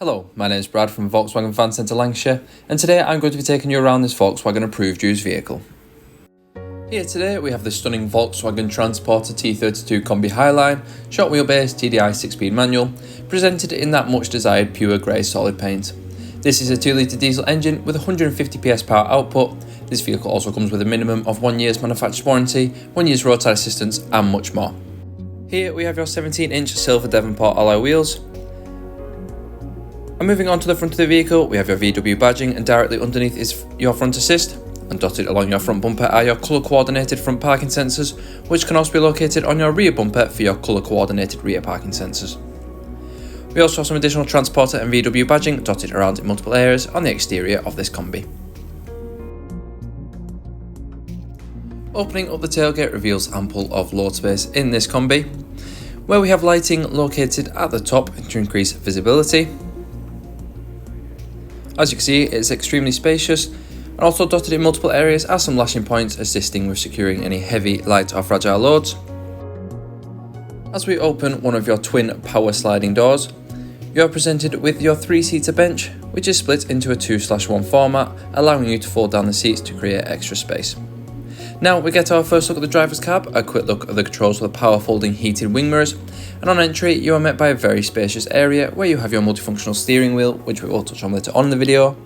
Hello, my name is Brad from Volkswagen Van Centre Lancashire, and today I'm going to be taking you around this Volkswagen approved used vehicle. Here today we have the stunning Volkswagen Transporter T32 Kombi Highline, short wheelbase TDI 6-speed manual, presented in that much desired pure grey solid paint. This is a 2-litre diesel engine with 150 PS power output. This vehicle also comes with a minimum of 1 year's manufacturer's warranty, 1 year's roadside assistance and much more. Here we have your 17-inch silver Devonport alloy wheels. And moving on to the front of the vehicle, we have your VW badging, and directly underneath is your front assist, and dotted along your front bumper are your colour coordinated front parking sensors, which can also be located on your rear bumper for your colour coordinated rear parking sensors. We also have some additional Transporter and VW badging dotted around in multiple areas on the exterior of this Kombi. Opening up the tailgate reveals ample of load space in this Kombi, where we have lighting located at the top to increase visibility. As you can see, it's extremely spacious, and also dotted in multiple areas are some lashing points assisting with securing any heavy, light or fragile loads. As we open one of your twin power sliding doors, you are presented with your 3-seater bench, which is split into a 2/1 format, allowing you to fold down the seats to create extra space. Now we get our first look at the driver's cab, a quick look at the controls for the power folding heated wing mirrors, and on entry you are met by a very spacious area where you have your multifunctional steering wheel, which we will touch on later on in the video,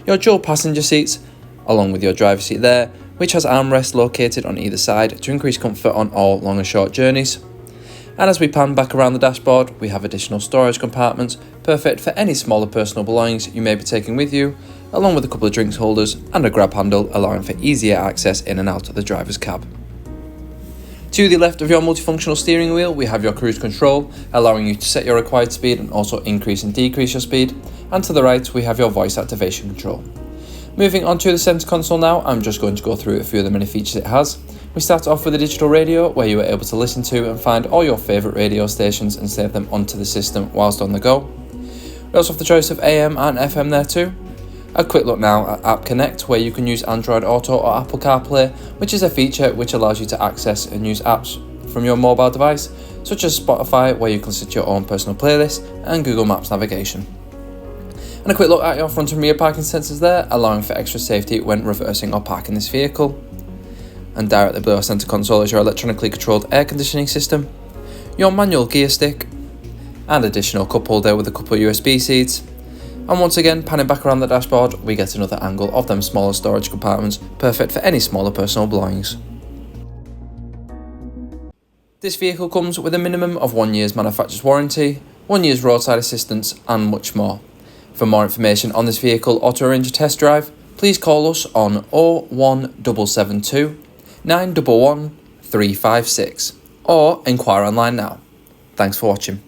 your dual passenger seats, along with your driver's seat there, which has armrests located on either side to increase comfort on all long and short journeys. And as we pan back around the dashboard, we have additional storage compartments, perfect for any smaller personal belongings you may be taking with you, along with a couple of drinks holders and a grab handle allowing for easier access in and out of the driver's cab. To the left of your multifunctional steering wheel, we have your cruise control, allowing you to set your required speed and also increase and decrease your speed, and to the right we have your voice activation control. Moving on to the centre console now, I'm just going to go through a few of the many features it has. We start off with a digital radio, where you are able to listen to and find all your favourite radio stations and save them onto the system whilst on the go. We also have the choice of AM and FM there too. A quick look now at AppConnect, where you can use AndroidAuto or AppleCarplay, which is a feature which allows you to access and use apps from your mobile device, such as Spotify, where you can set your own personal playlist, and Google Maps navigation. And a quick look at your front and rear parking sensors there, allowing for extra safety when reversing or parking this vehicle. And directly below our centre console is your electronically controlled air conditioning system, your manual gear stick, and additional cup holder with a couple of USB seats. And once again, panning back around the dashboard, we get another angle of them smaller storage compartments, perfect for any smaller personal belongings. This vehicle comes with a minimum of 1 year's manufacturer's warranty, 1 year's roadside assistance and much more. For more information on this vehicle or to arrange a test drive, please call us on 01772 911 356 or inquire online now. Thanks for watching.